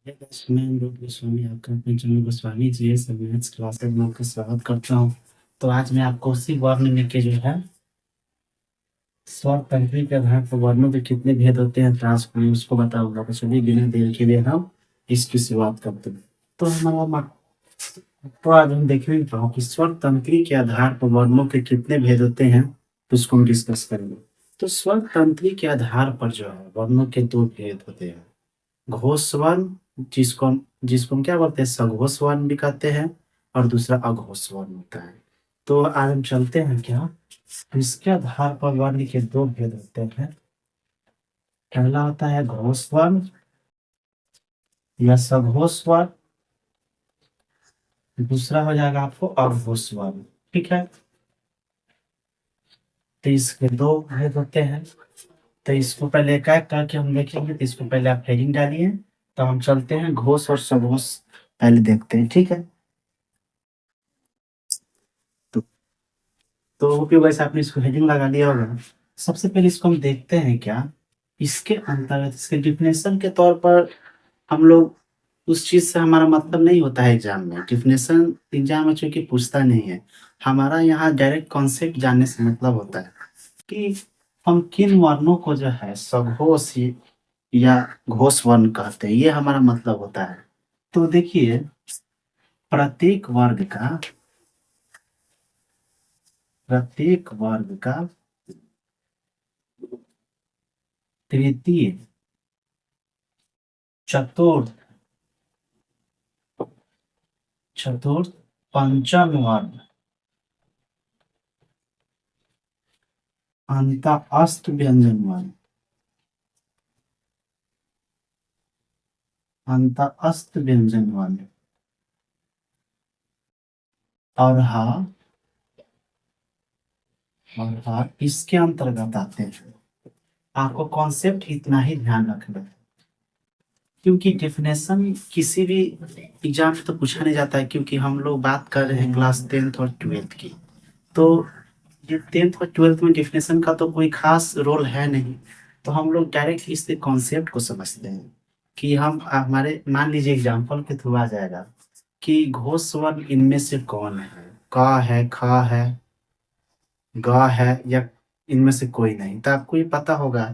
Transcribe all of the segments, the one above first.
Hey guys, मैं अमरूद गोस्वामी आपका अपने channel Goswami GS maths classes में आपका स्वागत करता हूँ। तो आज मैं आपको उसी वर्ण में के जो है स्वर तंत्री के आधार पर वर्णों के कितने भेद होते हैं ट्रांस में उसको बताऊंगा। तो चलिए बिना देर के लिए हम इसकी शुरुआत करते हैं। तो हमारा तो आज हम देखेंगे कि स्वर तंत्री के आधार पर वर्णों के कितने भेद होते हैं, तो उसको हम डिस्कस करेंगे। तो स्वर तंत्री के आधार पर जो है वर्णों के दो भेद होते हैं। घोष वर्ण जिसको हम क्या बोलते हैं, सघोष वर्ण भी कहते हैं, और दूसरा अघोष वर्ण होता है। तो आज हम चलते हैं क्या, इसके आधार पर वर्ण के दो भेद होते हैं। पहला होता है घोष वर्ण या सघोष वर्ण, दूसरा हो जाएगा आपको अघोष वर्ण। ठीक है, तो इसके दो भेद होते हैं। तो इसको पहले एक एक करके हम देखेंगे। तो इसको पहले आप हेडिंग डालिए, तो हम चलते हैं घोष और सघोष पहले देखते हैं। ठीक है, तो होप वैसे आपने इसको हेडिंग लगा लिया होगा। सबसे पहले इसको हम देखते हैं क्या, इसके अंतर्गत इसके डिफिनेशन के तौर पर हम लोग उस चीज से हमारा मतलब नहीं होता है एग्जाम में। डिफिनेशन एग्जाम में चूंकि पूछता नहीं है, हमारा यहाँ डायरेक्ट कॉन्सेप्ट जानने से मतलब होता है कि हम किन वर्णों को जो है सघोष या घोष वर्ण कहते हैं, ये हमारा मतलब होता है। तो देखिए, प्रत्येक वर्ग का प्रत्येक वर्ग का तृतीय, चतुर्थ, पंचम वर्ण अंत अस्त व्यंजन वर्ण, अंत अस्त व्यंजन वर्ण और हा इसके अंतर्गत आते हैं। आपको कॉन्सेप्ट इतना ही ध्यान रखना है, क्योंकि डेफिनेशन किसी भी एग्जाम में तो पूछा नहीं जाता है। क्योंकि हम लोग बात कर रहे हैं क्लास 10th और 12th की, तो ये 10th और 12th में डेफिनेशन का तो कोई खास रोल है नहीं। तो हम लोग डायरेक्ट इस कॉन्सेप्ट को समझते हैं कि हम हमारे मान लीजिए एग्जाम्पल के थ्रू आ जाएगा कि घोष वर्ण इनमें से कौन है, का है, खा है, ग है, या इनमें से कोई नहीं। तो आपको ये पता होगा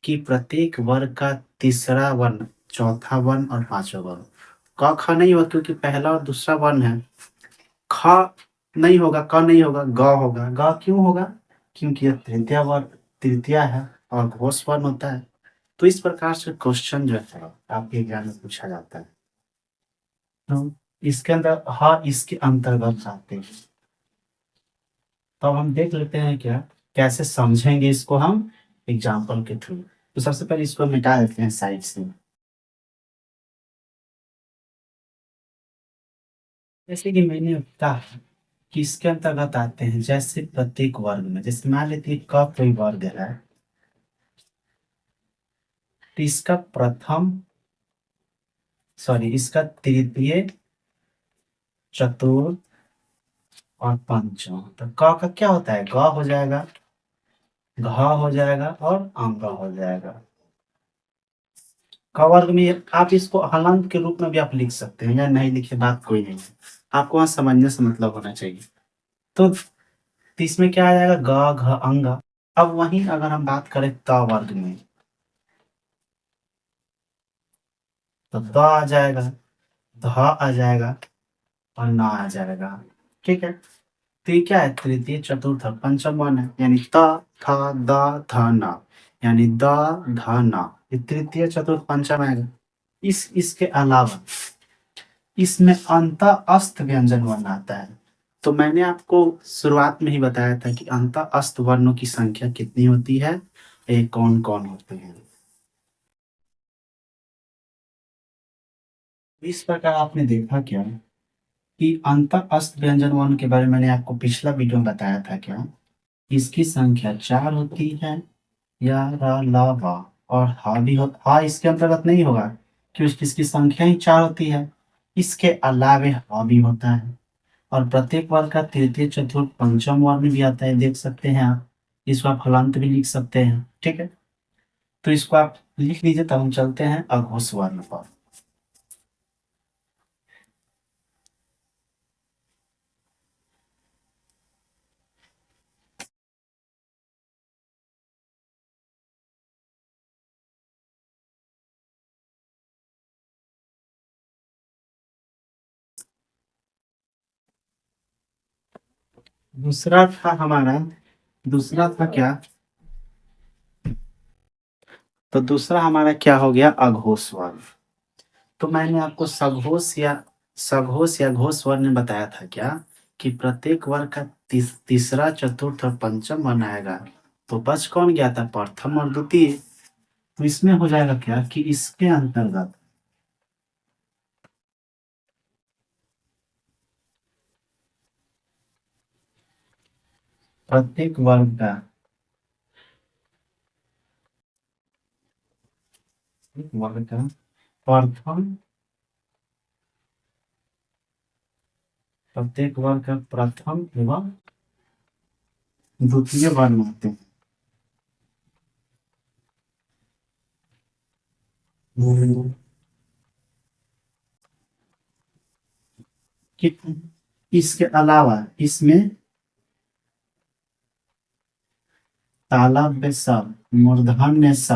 कि प्रत्येक वर्ग का तीसरा वर्ण, चौथा वर्ण और पांचवा वर्ण, क ख नहीं होगा क्योंकि पहला और दूसरा वर्ण है। ख नहीं होगा, क नहीं होगा, ग होगा। ग क्यों होगा? क्योंकि यह तृतीय वर्ण, तृतीय है और घोष वर्ण होता है। तो इस प्रकार से क्वेश्चन जो है आपके एग्जाम में पूछा जाता है। तो इसके अंदर इसके अंतर्गत आते हैं। तो अब हम देख लेते हैं क्या, कैसे समझेंगे इसको हम एग्जाम्पल के थ्रू। तो सबसे पहले इसको मिटा देते हैं साइड से। जैसे कि मैंने कहा कि इसके अंतर्गत आते हैं, जैसे प्रत्येक वर्ग में, जैसे मान लेते हैं क कोई वर्ग है, तो इसका प्रथम, सॉरी, इसका तृतीय, चतुर्थ और पंचम। तो क का क्या होता है? ग हो जाएगा, घ हो जाएगा और अंग हो जाएगा। क वर्ग में आप इसको हलंत के रूप में भी आप लिख सकते हैं, या नहीं लिखे बात कोई नहीं है। आपको वहां समझने से मतलब होना चाहिए। तो इसमें क्या आ जाएगा? ग, घ, अंग। अब वहीं अगर हम बात करें त वर्ग में, तो द आ जाएगा, ध आ जाएगा और न आ जाएगा। ठीक है, तो ये क्या है? तृतीय, चतुर्थ और पंचम वर्ण है, यानी त, थ, द, ध, न, यानी द, ध, न। ये तृतीय, चतुर्थ, पंचम आएगा। इसके अलावा इसमें अंत अस्त व्यंजन वर्ण आता है। तो मैंने आपको शुरुआत में ही बताया था कि अंत अस्त वर्णों की संख्या कितनी होती है, ये कौन कौन होते हैं। इस प्रकार आपने देखा क्या कि अंत अस्त व्यंजन वर्ण के बारे में मैंने आपको पिछला वीडियो में बताया था क्या, इसकी संख्या 4 होती है, या रा, ला, वा, और हा भी हो, हा इसके अंतर्गत नहीं होगा क्योंकि इसकी संख्या ही 4 होती है। इसके अलावे हा भी होता है, और प्रत्येक वर्ग का तृतीय, चतुर्थ, पंचम वर्ण भी आता है, देख सकते हैं आप। इसको आप हलांत भी लिख सकते हैं। ठीक है, तो इसको आप लिख लीजिए। तब हम चलते हैं अघोष वर्ण पर। दूसरा था हमारा, दूसरा था क्या? तो दूसरा हमारा क्या हो गया? अघोष वर्ण। तो मैंने आपको सघोष या घोष वर्ण में बताया था क्या कि प्रत्येक वर्ग का तीसरा, चतुर्थ और पंचम वर्ण आएगा। तो बच कौन गया था? प्रथम और द्वितीय। तो इसमें हो जाएगा क्या कि इसके अंतर्गत प्रत्येक वर्ग का प्रथम, प्रत्येक वर्ग का प्रथम एवं द्वितीय वर्ण आते हैं। इसके अलावा इसमें तालव्य स, मूर्धन्य स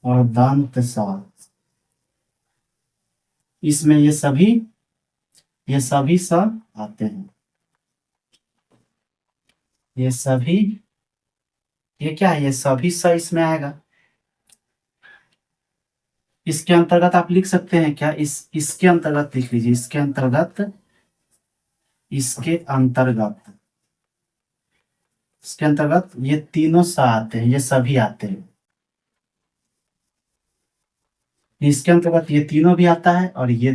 और दंत स, इसमें ये सभी स आते हैं। ये सभी, ये क्या है? ये सभी स इसमें आएगा। इसके अंतर्गत आप लिख सकते हैं क्या? इसके अंतर्गत लिख लीजिए। इसके अंतर्गत, इसके अंतर्गत, इसके अंतर्गत ये तीनों स आते हैं, ये सभी आते हैं। इसके अंतर्गत ये तीनों भी आता है और ये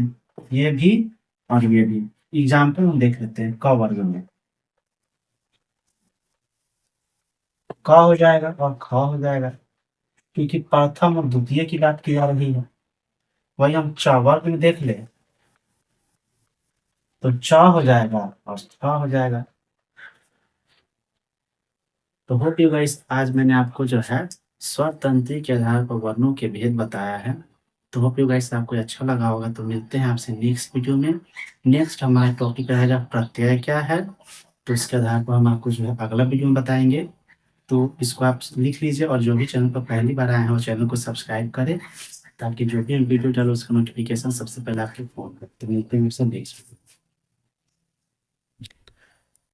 भी और ये भी। एग्जाम्पल हम देख लेते हैं। क वर्ग में क हो जाएगा और ख हो जाएगा, क्योंकि प्रथम और द्वितीय की बात की जा रही है। वही हम च वर्ग में देख ले तो च हो जाएगा और छ हो जाएगा। तो होप यू गाइस, आज मैंने आपको जो है स्वर तंत्री के आधार पर वर्णों के भेद बताया है। तो होप यू गाइस आपको अच्छा लगा होगा। तो मिलते हैं आपसे नेक्स्ट वीडियो में। नेक्स्ट हमारा टॉपिक रहेगा प्रत्यय क्या है। तो इसके आधार पर हम आपको जो है अगला वीडियो में बताएंगे। तो इसको आप लिख लीजिए और जो भी चैनल पर पहली बार आए हैं वो चैनल को सब्सक्राइब करें, ताकि जो भी वीडियो डालो उसका नोटिफिकेशन सबसे पहले आपके फोन पर। तो मिलते हैं नेक्स्ट वीडियो।